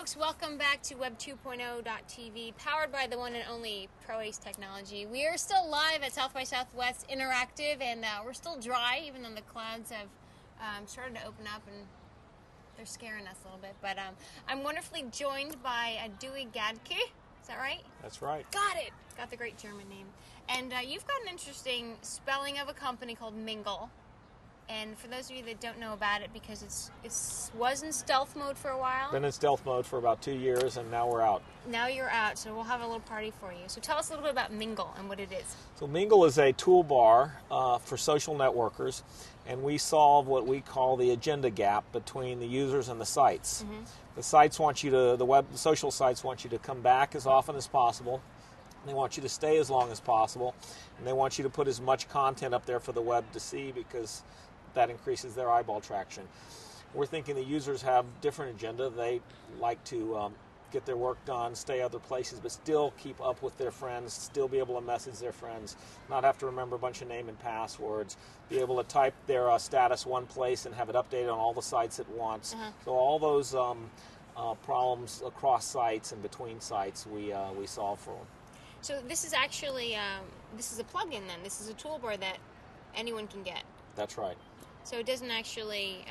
folks, welcome back to Web 2.0.tv, powered by the one and only ProAce technology. We are still live at South by Southwest Interactive, and we're still dry, even though the clouds have started to open up, and they're scaring us a little bit. But I'm wonderfully joined by Dewey Gaedcke. Is that right? That's right. Got it. Got the great German name. And you've got an interesting spelling of a company called Mingle. And for those of you that don't know about it, because it was in stealth mode for a while. Been in stealth mode for about 2 years, and now we're out. Now you're out, so we'll have a little party for you. So tell us a little bit about Mingle and what it is. So Mingle is a toolbar for social networkers, and we solve what we call the agenda gap between the users and the sites. Mm-hmm. The sites want you to, the social sites want you to come back as often as possible. They want you to stay as long as possible, and they want you to put as much content up there for the web to see, because that increases their eyeball traction. We're thinking the users have different agenda. They like to get their work done, stay other places, but still keep up with their friends, still be able to message their friends, not have to remember a bunch of name and passwords, be able to type their status one place and have it updated on all the sites at once. Uh-huh. So all those problems across sites and between sites, we solve for them. So this is actually, this is a plugin then. This is a toolbar that anyone can get. That's right. So it doesn't actually,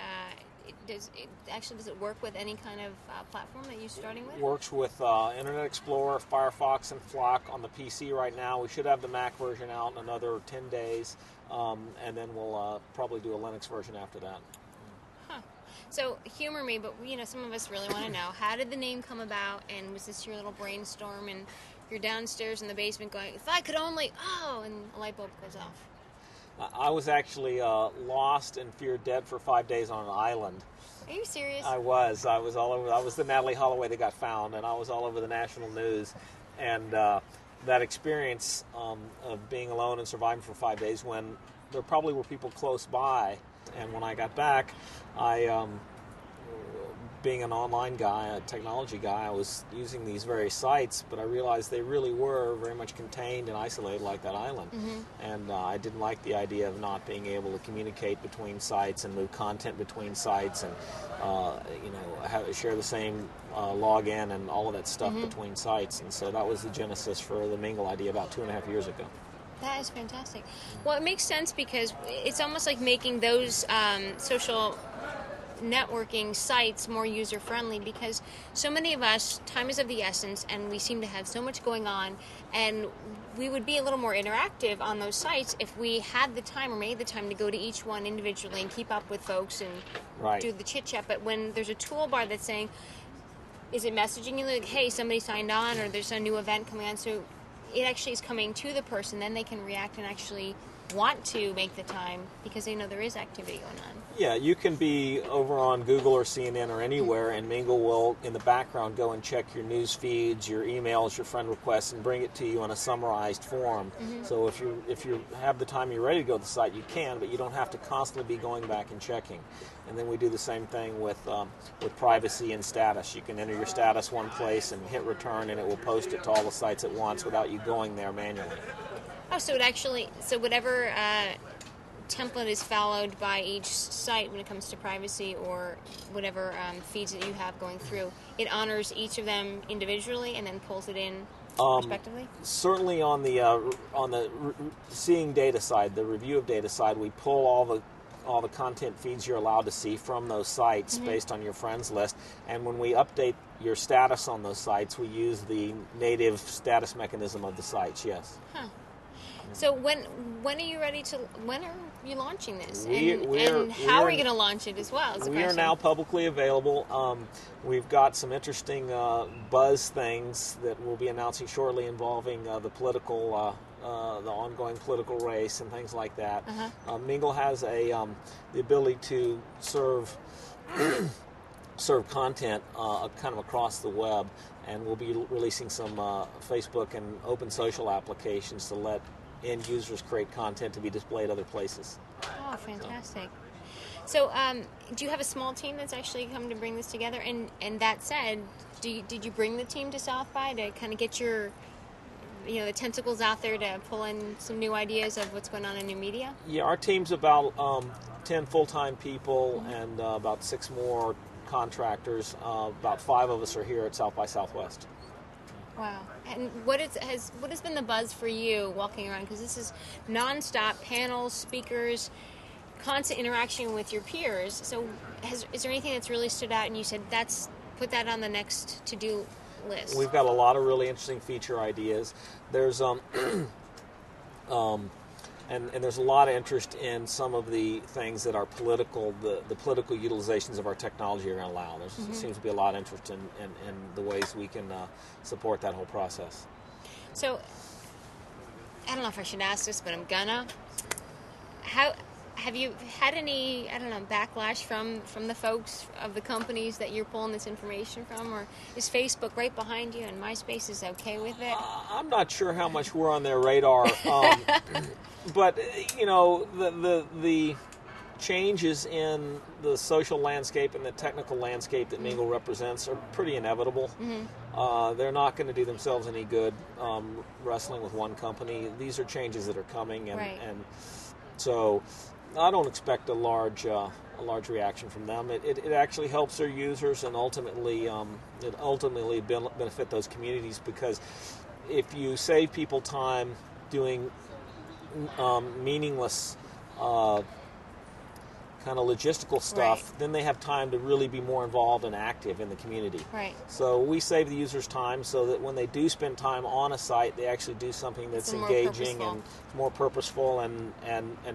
does it work with any kind of platform that you're starting with? Works with Internet Explorer, Firefox, and Flock on the PC right now. We should have the Mac version out in another 10 days, and then we'll probably do a Linux version after that. Huh. So humor me, but some of us really want to know, how did the name come about, and was this your little brainstorm, and you're downstairs in the basement going, if I could only, and a light bulb goes off? I was actually lost and feared dead for 5 days on an island. Are you serious? I was all over. I was the Natalie Holloway that got found, and I was all over the national news. And that experience of being alone and surviving for 5 days, when there probably were people close by, and when I got back, being an online guy, a technology guy, I was using these various sites, but I realized they really were very much contained and isolated like that island. Mm-hmm. And I didn't like the idea of not being able to communicate between sites and move content between sites and share the same login and all of that stuff mm-hmm. between sites. And so that was the genesis for the Mingle idea about 2.5 years ago. That is fantastic. Well, it makes sense because it's almost like making those social networking sites more user-friendly, because so many of us, time is of the essence, and we seem to have so much going on, and we would be a little more interactive on those sites if we had the time or made the time to go to each one individually and keep up with folks and right. do the chit-chat. But when there's a toolbar that's saying, is it messaging you like, hey, somebody signed on, or there's a new event coming on, so it actually is coming to the person, then they can react and actually want to make the time because they know there is activity going on. Yeah, you can be over on Google or CNN or anywhere, and Mingle will, in the background, go and check your news feeds, your emails, your friend requests, and bring it to you in a summarized form. Mm-hmm. So if you have the time, you're ready to go to the site, you can, but you don't have to constantly be going back and checking. And then we do the same thing with privacy and status. You can enter your status one place and hit return, and it will post it to all the sites at once without you going there manually. Oh, so whatever template is followed by each site when it comes to privacy or whatever feeds that you have going through, it honors each of them individually and then pulls it in respectively? Certainly on the seeing data side, the review of data side, we pull all the content feeds you're allowed to see from those sites mm-hmm. based on your friends list. And when we update your status on those sites, we use the native status mechanism of the sites, yes. Huh. So when are you launching this? How are you going to launch it as well? We are now publicly available. We've got some interesting buzz things that we'll be announcing shortly involving the ongoing political race and things like that. Uh-huh. Mingle has the ability to serve content kind of across the web, and we'll be releasing some Facebook and open social applications to let end users create content to be displayed other places. Oh, fantastic. So do you have a small team that's actually come to bring this together? And that said, did you bring the team to South by to kind of get your the tentacles out there to pull in some new ideas of what's going on in new media? Yeah, our team's about 10 full-time people mm-hmm. and about 6 more contractors. About 5 of us are here at South by Southwest. Wow. And what has been the buzz for you walking around? Because this is nonstop panels, speakers, constant interaction with your peers. So is there anything that's really stood out and you said put that on the next to-do list? We've got a lot of really interesting feature ideas. There's and there's a lot of interest in some of the things that are political, the political utilizations of our technology are going to allow. There seems to be a lot of interest in the ways we can support that whole process. So, I don't know if I should ask this, but I'm gonna. Have you had any, backlash from the folks of the companies that you're pulling this information from? Or is Facebook right behind you and MySpace is okay with it? I'm not sure how much we're on their radar. But, the changes in the social landscape and the technical landscape that Mingle represents are pretty inevitable. They're not going to do themselves any good wrestling with one company. These are changes that are coming, and so I don't expect a large reaction from them. It actually helps their users, and ultimately benefit those communities, because if you save people time doing meaningless kind of logistical stuff, then they have time to really be more involved and active in the community. Right. So we save the users time so that when they do spend time on a site, they actually do something that's engaging and more purposeful and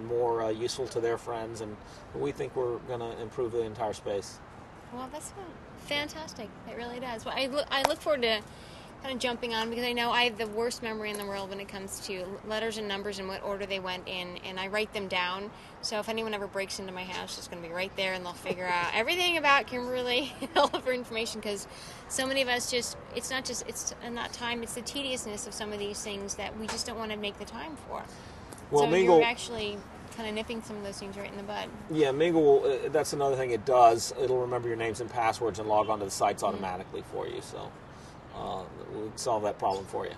more useful to their friends. And we think we're going to improve the entire space. Well, that's fantastic. It really does. Well, I look forward to kind of jumping on, because I know I have the worst memory in the world when it comes to letters and numbers and what order they went in, and I write them down. So if anyone ever breaks into my house, it's going to be right there, and they'll figure out everything about Kimberly, all of her information, because so many of us it's not time, it's the tediousness of some of these things that we just don't want to make the time for. Well, so Mingle, you're actually kind of nipping some of those things right in the bud. Yeah, Mingle, that's another thing it does. It'll remember your names and passwords and log onto the sites automatically for you, so we'll solve that problem for you.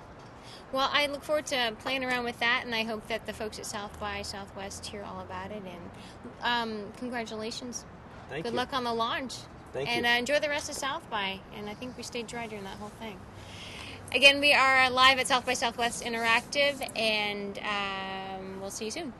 Well, I look forward to playing around with that, and I hope that the folks at South by Southwest hear all about it. And congratulations. Thank you. Good luck on the launch. Thank you. And enjoy the rest of South by. And I think we stayed dry during that whole thing. Again, we are live at South by Southwest Interactive, and we'll see you soon.